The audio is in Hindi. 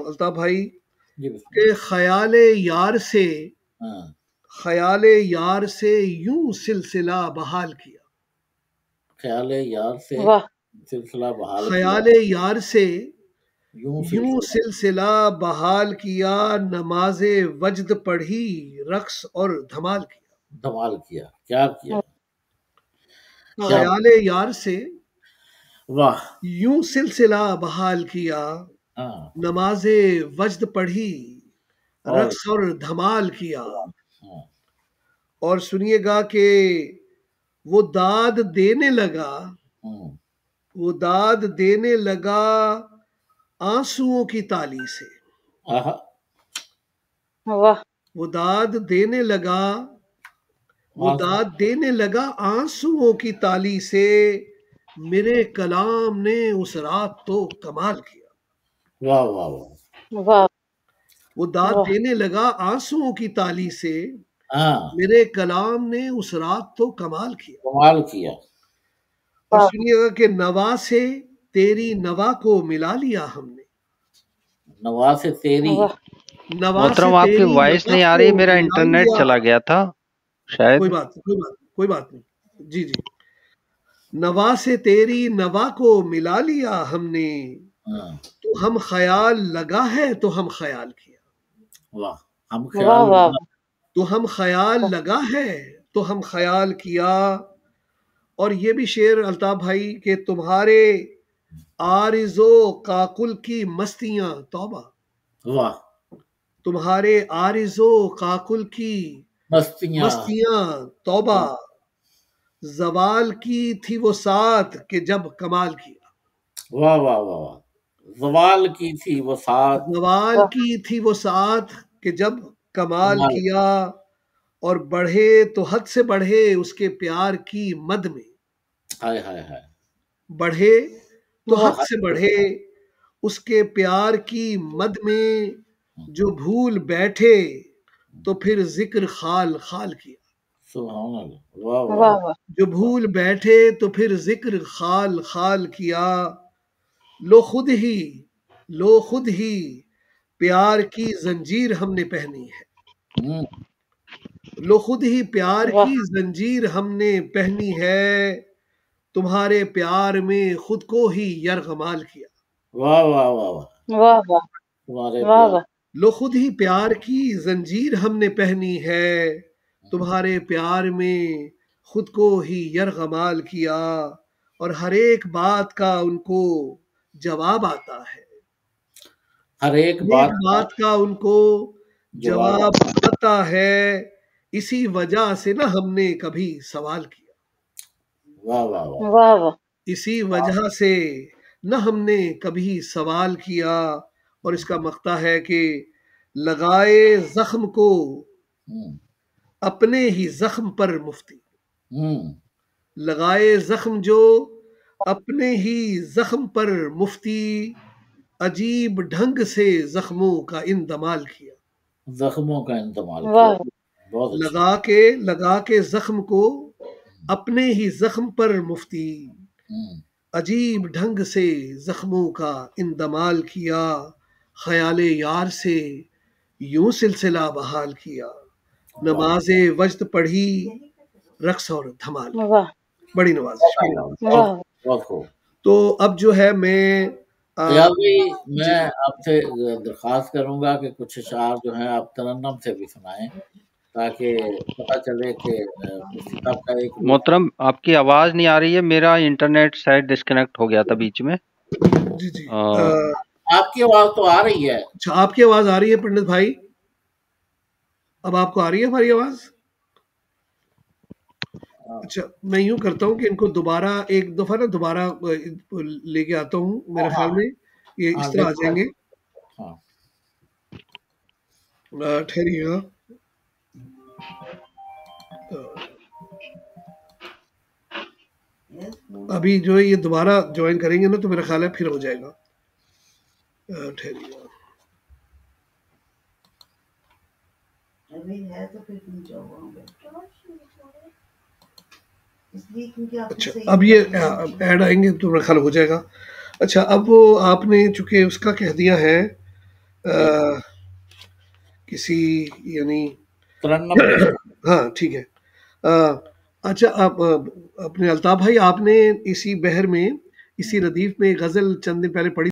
अल्ताफ भाई जी के ख्याल यार से यूं सिलसिला बहाल किया। ख्याल यार से वाह सिलसिला बहाल ख्याल किया, यार से यूं यूं सिलसिला सिलसिला बहाल किया, नमाजे वजद पढ़ी, रक्स और धमाल किया। धमाल किया। क्या किया? क्या? ख्याल यार से वाह। यूं सिलसिला बहाल किया, हाँ। नमाजे वजद पढ़ी, और रक्स और धमाल किया। हाँ, और सुनिएगा कि वो दाद देने लगा, हम्म, वो दाद देने लगा आंसुओं की ताली से। आहा, वाह वो दाद देने लगा, वो आंसू, दाद देने लगा आंसुओं की ताली से, मेरे कलाम ने उस रात तो कमाल किया। वाह वाह वाह। वाह वो दाद वाह देने लगा आंसुओं की ताली से, हाँ, मेरे कलाम ने उस रात तो कमाल किया। कमाल किया। और वाह सुनिएगा कि नवा से तेरी नवा को मिला लिया हमने। नवा से तेरी वाह नवा से मोहतरम आपकी तेरी वॉइस नवा नहीं आ रही, को मेरा मिला इंटरनेट लिया। चला गया था कोई शायद। बात नहीं, कोई बात नहीं, कोई बात नहीं। जी जी। नवा से तेरी नवा को मिला लिया हमने, हाँ, तो हम ख्याल लगा है तो हम ख्याल किया। वाह। हम वाह ख्याल वाह तो हम ख्याल लगा है तो हम ख्याल किया। और ये भी शेर अल्ताफ भाई के तुम्हारे आरिज़ो काकुल की मस्तियां तौबा, वाह, तुम्हारे आरिज़ो काकुल की मस्तियां, मस्तियां तौबा, जवाल की थी वो साथ के जब कमाल किया। वाह वाह वाह वाह। जवाल की थी वो साथ, जवाल वाह की थी वो साथ के जब कमाल कमाल। किया, और बढ़े तो हद से बढ़े उसके प्यार की मद में। हाय हाय हाय। बढ़े तो वाह हद से बढ़े उसके प्यार की मद में, जो भूल बैठे तो फिर जिक्र खाल खाल किया। सुभान अल्लाह। वाह वाह वाह वाह। वाह जो भूल बैठे तो फिर जिक्र खाल खाल किया। लो खुद ही प्यार की जंजीर हमने पहनी है। हम्म, लो खुद ही प्यार वाह की जंजीर हमने पहनी है, तुम्हारे प्यार में खुद को ही यरगमाल किया। वाह वाह वाह वाह। वाह वाह तुम्हारे वाह प्यार, वाह लो खुद ही प्यार की जंजीर हमने पहनी है, तुम्हारे प्यार में खुद को ही यरगमाल किया। और हर एक बात का उनको जवाब आता है, हर एक हर बात एक का बात का उनको जवाब। जवाब आता है, इसी वजह से ना हमने कभी सवाल किया। वाह वाह वाह। वाह वाह इसी वजह से न हमने कभी सवाल किया। और इसका मक्ता है कि लगाए जख्म को हम्म, अपने ही जख्म पर मुफ्ती, हम्म, लगाए जख्म जो अपने ही जख्म पर मुफ्ती, अजीब ढंग से जख्मों का इंतमाल किया। जख्मों का इस्तेमाल किया। वाह बहुत अच्छी। लगा के जख्म को अपने ही जख्म पर मुफ्ती, हम्म, अजीब ढंग से जख्मों का इंदमाल किया। ख्याल यार से यूं सिलसिला बहाल किया, नमाजे वजद पढ़ी, रक्स और धमाल किया। वाह बड़ी नवाजिश, बड़ी नवाजिश। वाह बहुत खूब। तो अब जो है मैं यार भाई, जी मैं आपसे दरख्वास्त करूंगा कि कुछ अशार जो हैं आप तरन्नुम से भी सुनाएं, ताकि पता चले कि इस किताब का एक रूप। मोहतरम आपकी आवाज नहीं आ रही है, मेरा इंटरनेट शायद डिस्कनेक्ट हो गया था बीच में। जी जी। आपकी आवाज तो आ रही है। अच्छा, आपकी आवाज आ रही है पंडित भाई? अब आपको आ रही है हमारी आवाज? अच्छा, मैं यूं करता हूँ कि इनको दोबारा एक दफा ना दोबारा लेके आता हूँ। मेरे ख्याल में ये इस तरह आ जाएंगे। हाँ, ठहरिएगा। अभी जो है ये दोबारा ज्वाइन करेंगे ना तो मेरा ख्याल है फिर हो जाएगा। ठहरिएगा। अच्छा, अब ये ऐड आएंगे तो मेरा ख्याल हो जाएगा। अच्छा, अब वो आपने चूंकि उसका कह दिया है किसी यानी तरन्नुम के साथ। हाँ ठीक है। अच्छा आप अपने अल्ताफ भाई आपने इसी बहर में इसी रदीफ में गजल चंद दिन पहले पढ़ी